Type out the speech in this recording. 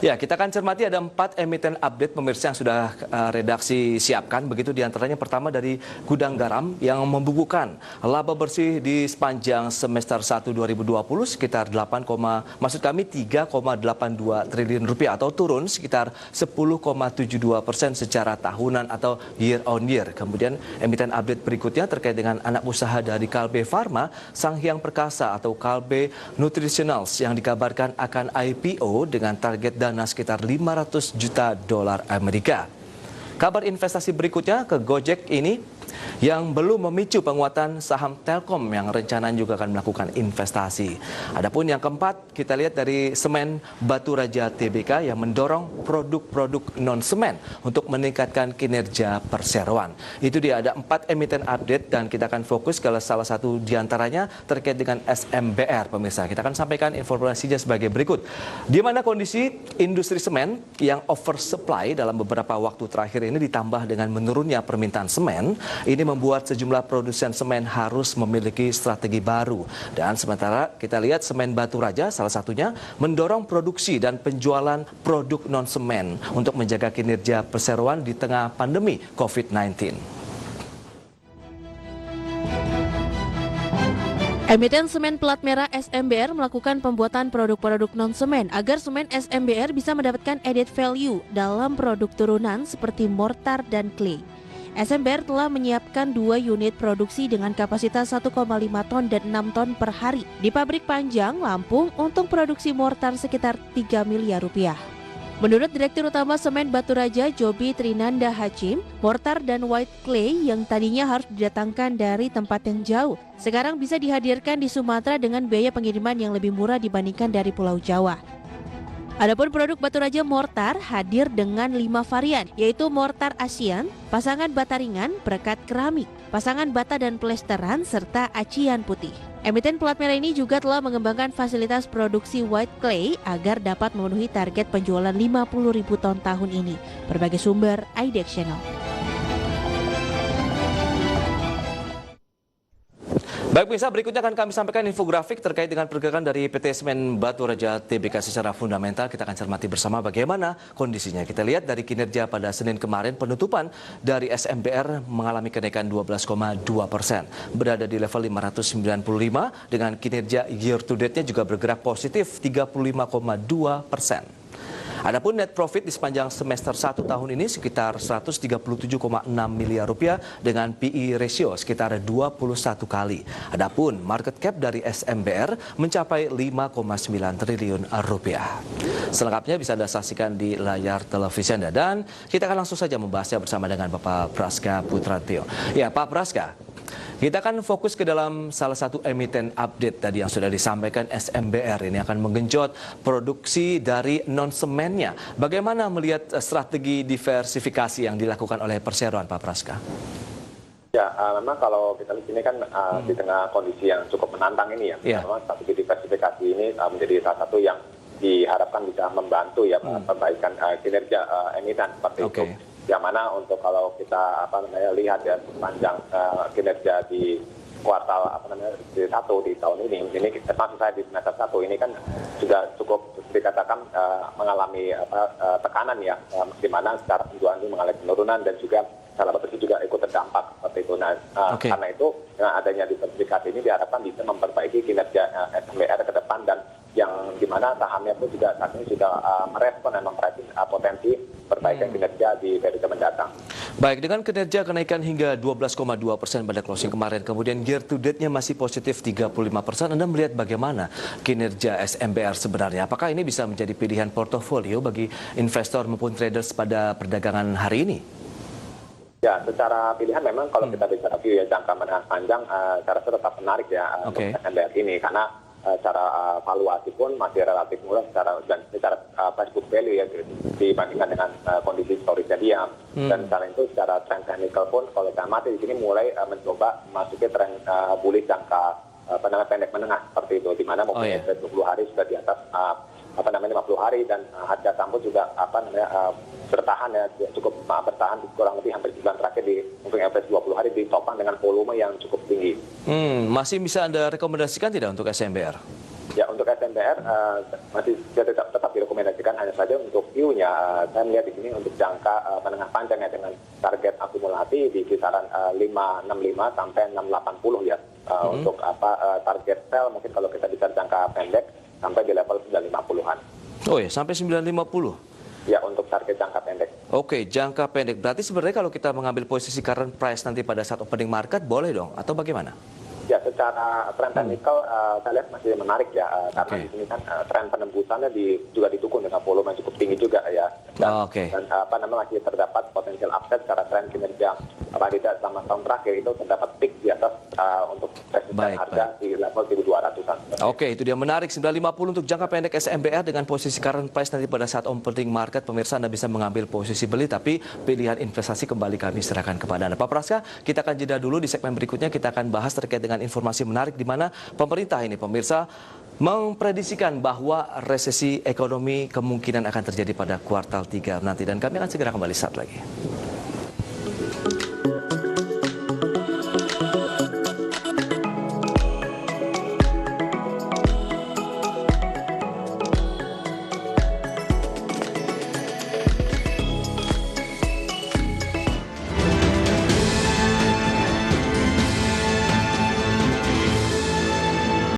Ya, kita akan cermati ada 4 emiten update pemirsa yang sudah redaksi siapkan. Begitu diantaranya pertama dari Gudang Garam yang membukukan laba bersih di sepanjang semester 1 2020 sekitar 3,82 triliun rupiah atau turun sekitar 10,72% secara tahunan atau year on year. Kemudian emiten update berikutnya terkait dengan anak usaha dari Kalbe Farma, Sanghyang Perkasa atau Kalbe Nutritionals yang dikabarkan akan IPO dengan target dana sekitar 500 juta dolar Amerika. Kabar investasi berikutnya ke Gojek ini yang belum memicu penguatan saham Telkom yang rencananya juga akan melakukan investasi. Adapun yang keempat, kita lihat dari Semen Batu Raja Tbk yang mendorong produk-produk non-semen untuk meningkatkan kinerja perseroan. Itu dia, ada 4 emiten update dan kita akan fokus ke salah satu diantaranya terkait dengan SMBR, pemirsa. Kita akan sampaikan informasinya sebagai berikut. Di mana kondisi industri semen yang oversupply dalam beberapa waktu terakhir ini ditambah dengan menurunnya permintaan semen, ini membuat sejumlah produsen semen harus memiliki strategi baru. Dan sementara kita lihat Semen Batu Raja salah satunya mendorong produksi dan penjualan produk non-semen untuk menjaga kinerja perseroan di tengah pandemi COVID-19. Emiten semen plat merah SMBR melakukan pembuatan produk-produk non-semen agar semen SMBR bisa mendapatkan added value dalam produk turunan seperti mortar dan clay. SMBR telah menyiapkan 2 unit produksi dengan kapasitas 1,5 ton dan 6 ton per hari di pabrik Panjang, Lampung untuk produksi mortar sekitar 3 miliar rupiah. Menurut Direktur Utama Semen Batu Raja Joby Trinanda Hachim, mortar dan white clay yang tadinya harus didatangkan dari tempat yang jauh, sekarang bisa dihadirkan di Sumatera dengan biaya pengiriman yang lebih murah dibandingkan dari Pulau Jawa. Adapun produk Batu Raja Mortar hadir dengan 5 varian, yaitu mortar Asian, pasangan bata ringan, perekat keramik, pasangan bata dan plesteran, serta acian putih. Emiten plat merah ini juga telah mengembangkan fasilitas produksi white clay agar dapat memenuhi target penjualan 50.000 ton tahun ini. Berbagai sumber, IDX Channel. Baik pemirsa, berikutnya akan kami sampaikan infografik terkait dengan pergerakan dari PT Semen Batu Raja Tbk secara fundamental. Kita akan cermati bersama bagaimana kondisinya. Kita lihat dari kinerja pada Senin kemarin, penutupan dari SMBR mengalami kenaikan 12,2%. Berada di level 595 dengan kinerja year to date-nya juga bergerak positif 35,2%. Adapun net profit di sepanjang semester 1 tahun ini sekitar 137,6 miliar rupiah dengan PE ratio sekitar 21 kali. Adapun market cap dari SMBR mencapai 5,9 triliun rupiah. Selengkapnya bisa Anda saksikan di layar televisi Anda dan kita akan langsung saja membahasnya bersama dengan Bapak Praska Putrantio. Ya, Pak Praska, kita akan fokus ke dalam salah satu emiten update tadi yang sudah disampaikan SMBR. Ini akan menggenjot produksi dari non-semennya. Bagaimana melihat strategi diversifikasi yang dilakukan oleh perseroan, Pak Praska? Ya, memang kalau kita lihat ini kan di tengah kondisi yang cukup menantang ini ya. Memang strategi diversifikasi ini menjadi salah satu yang diharapkan bisa membantu ya perbaikan kinerja emiten seperti itu. Yang mana untuk kalau kita lihat ya sepanjang kinerja di kuartal di 1 di tahun ini maksud saya di semester 1 ini kan juga cukup dikatakan mengalami tekanan ya, di mana secara penjualan ini mengalami penurunan dan juga salah bersih juga ikut terdampak seperti itu. Nah, karena itu dengan adanya diversifikasi ini diharapkan bisa memperbaiki kinerja SMBR ke depan dan yang dimana sahamnya pun juga saat ini sudah merespon dan memperhatikan potensi perbaikan kinerja di periode mendatang. Baik, dengan kinerja kenaikan hingga 12,2% pada closing kemarin, kemudian year to date-nya masih positif 35%, Anda melihat bagaimana kinerja SMBR sebenarnya? Apakah ini bisa menjadi pilihan portofolio bagi investor maupun traders pada perdagangan hari ini? Ya, secara pilihan memang kalau kita bicara view ya jangka menengah panjang, saya rasa tetap menarik ya untuk SMBR ini karena secara valuasi pun masih relatif murah secara price book value ya dibandingkan dengan kondisi historisnya dia. Dan selain itu secara trend technical pun kalau kita amati di sini mulai mencoba memasuki tren bullish jangka pendek menengah seperti itu, di mana mungkin 20 hari sudah di atas 50 hari dan harga saham pun juga bertahan ya, cukup bertahan kurang lebih hampir bulan terakhir di untuk average 20 hari ditopang dengan volume yang cukup tinggi. Masih bisa Anda rekomendasikan tidak untuk SMBR? Ya, untuk SMBR masih tetap direkomendasikan direkomendasikan hanya saja untuk view-nya. Saya melihat di sini untuk jangka menengah panjang ya, dengan target akumulasi di kisaran 565 sampai 680 ya. Untuk target sell mungkin kalau kita bicara jangka pendek sampai di level 950-an. Oh ya, sampai 950. Ya, untuk target jangka pendek. Oke, jangka pendek. Berarti sebenarnya kalau kita mengambil posisi current price nanti pada saat opening market boleh dong atau bagaimana? Ya, secara tren teknikal saya lihat masih menarik ya, karena di sini kan tren penembusannya juga didukung dengan volume yang cukup tinggi juga ya. Dan masih terdapat potensial upside secara tren kinerja tidak selama tahun terakhir itu terdapat peak di atas untuk resisten harga di level 1.200-an. Oke, itu dia menarik 950 untuk jangka pendek SMBR dengan posisi current price nanti pada saat opening market. Pemirsa, Anda bisa mengambil posisi beli, tapi pilihan investasi kembali kami serahkan kepada Anda. Pak Praska, kita akan jeda dulu. Di segmen berikutnya kita akan bahas terkait dengan informasi menarik di mana pemerintah ini, pemirsa, memprediksikan bahwa resesi ekonomi kemungkinan akan terjadi pada kuartal 3 nanti. Dan kami akan segera kembali saat lagi.